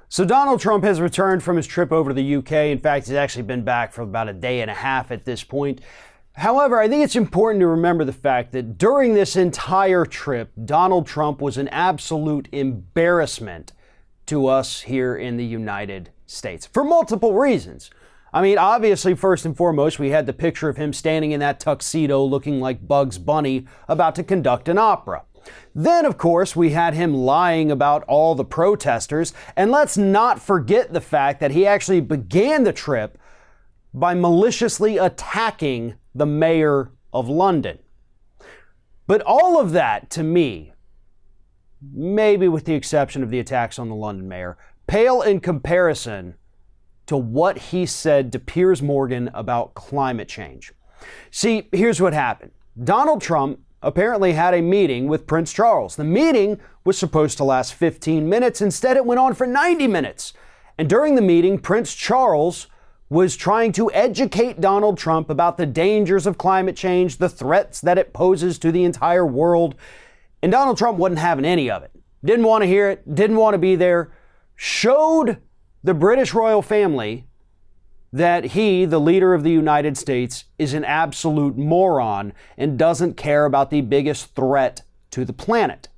So Donald Trump has returned from his trip over to the UK. In fact, he's actually been back for about a day and a half at this point. However, I think it's important to remember the fact that during this entire trip, Donald Trump was an absolute embarrassment to us here in the United States for multiple reasons. I mean, obviously, first and foremost, we had the picture of him standing in that tuxedo looking like Bugs Bunny about to conduct an opera. Then, of course, we had him lying about all the protesters. And let's not forget the fact that he actually began the trip by maliciously attacking the mayor of London. But all of that, to me, maybe with the exception of the attacks on the London mayor, pale in comparison to what he said to Piers Morgan about climate change. See, here's what happened. Donald Trump apparently had a meeting with Prince Charles. The meeting was supposed to last 15 minutes. Instead, it went on for 90 minutes. And during the meeting, Prince Charles was trying to educate Donald Trump about the dangers of climate change, the threats that it poses to the entire world. And Donald Trump wasn't having any of it. Didn't want to hear it, didn't want to be there, showed the British royal family that he, the leader of the United States, is an absolute moron and doesn't care about the biggest threat to the planet.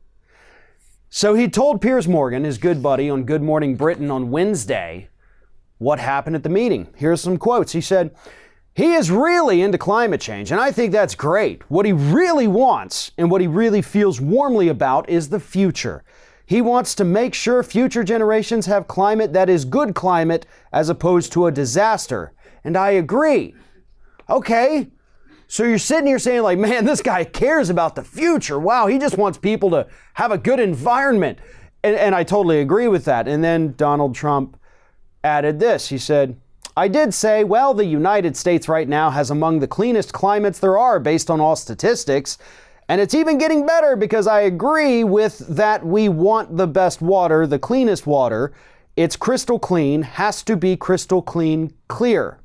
So he told Piers Morgan, his good buddy, on Good Morning Britain on Wednesday, what happened at the meeting. Here's some quotes. He said, "He is really into climate change, and I think that's great. What he really wants and what he really feels warmly about is the future. He wants to make sure future generations have climate that is good climate as opposed to a disaster. And I agree." Okay, so you're sitting here saying like, man, this guy cares about the future. Wow, he just wants people to have a good environment. And I totally agree with that. And then Donald Trump added this. He said, "I did say, well, the United States right now has among the cleanest climates there are based on all statistics. And it's even getting better because I agree with that we want the best water, the cleanest water. It's crystal clean, has to be crystal clean, clear."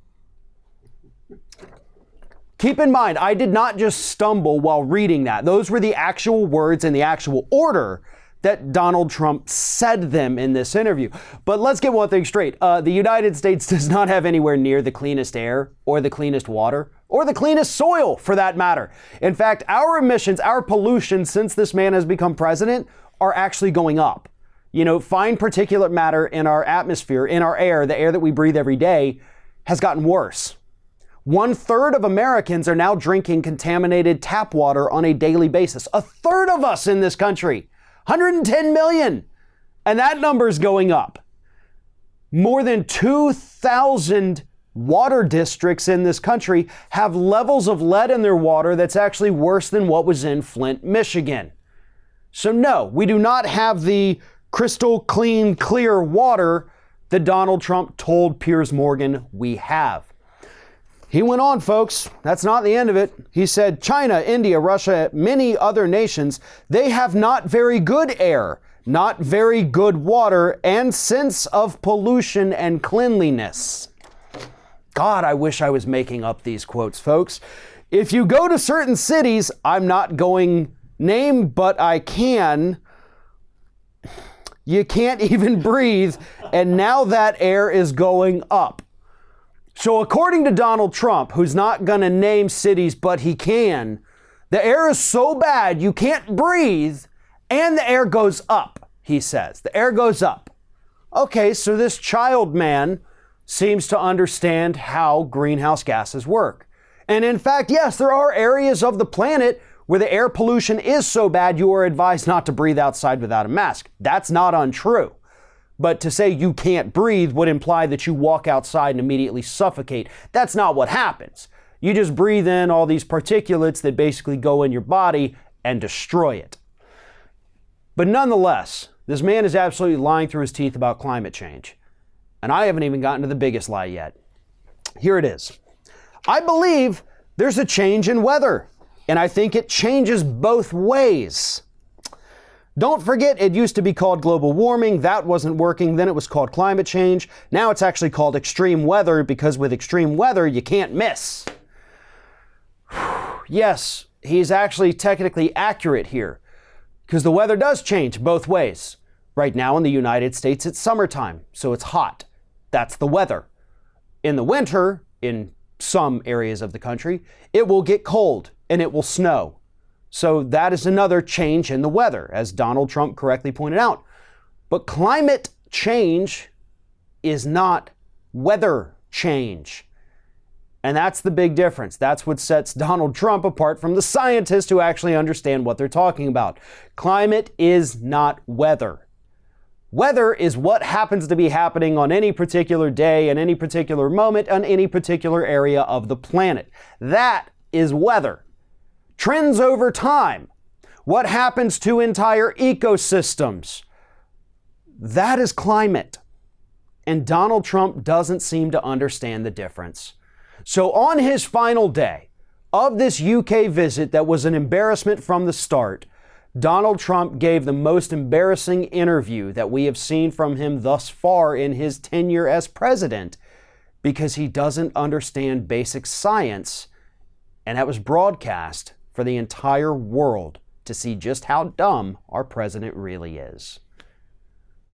Keep in mind, I did not just stumble while reading that. Those were the actual words in the actual order that Donald Trump said them in this interview. But let's get one thing straight. The United States does not have anywhere near the cleanest air or the cleanest water or the cleanest soil for that matter. In fact, our emissions, our pollution since this man has become president are actually going up. You know, fine particulate matter in our atmosphere, in our air, the air that we breathe every day, has gotten worse. 1/3 of Americans are now drinking contaminated tap water on a daily basis. 1/3 of us in this country. 110 million. And that number is going up. More than 2,000 water districts in this country have levels of lead in their water that's actually worse than what was in Flint, Michigan. So no, we do not have the crystal clean, clear water that Donald Trump told Piers Morgan we have. He went on, folks. That's not the end of it. He said, "China, India, Russia, many other nations, they have not very good air, not very good water, and sense of pollution and cleanliness." God, I wish I was making up these quotes, folks. If you go to certain cities, I'm not going name, but I can. You can't even breathe, and now that air is going up. So according to Donald Trump, who's not going to name cities, but he can, the air is so bad you can't breathe and the air goes up, he says. The air goes up. Okay, so this child man seems to understand how greenhouse gases work. And in fact, yes, there are areas of the planet where the air pollution is so bad you are advised not to breathe outside without a mask. That's not untrue. But to say you can't breathe would imply that you walk outside and immediately suffocate. That's not what happens. You just breathe in all these particulates that basically go in your body and destroy it. But nonetheless, this man is absolutely lying through his teeth about climate change. And I haven't even gotten to the biggest lie yet. Here it is. "I believe there's a change in weather, and I think it changes both ways. Don't forget, it used to be called global warming. That wasn't working. Then it was called climate change. Now it's actually called extreme weather because with extreme weather, you can't miss." Yes, he's actually technically accurate here because the weather does change both ways. Right now in the United States, it's summertime, so it's hot. That's the weather. In the winter, in some areas of the country, it will get cold and it will snow. So that is another change in the weather, as Donald Trump correctly pointed out. But climate change is not weather change. And that's the big difference. That's what sets Donald Trump apart from the scientists who actually understand what they're talking about. Climate is not weather. Weather is what happens to be happening on any particular day, in any particular moment, on any particular area of the planet. That is weather. Trends over time. What happens to entire ecosystems? That is climate. And Donald Trump doesn't seem to understand the difference. So on his final day of this UK visit that was an embarrassment from the start, Donald Trump gave the most embarrassing interview that we have seen from him thus far in his tenure as president, because he doesn't understand basic science, and that was broadcast for the entire world to see just how dumb our president really is.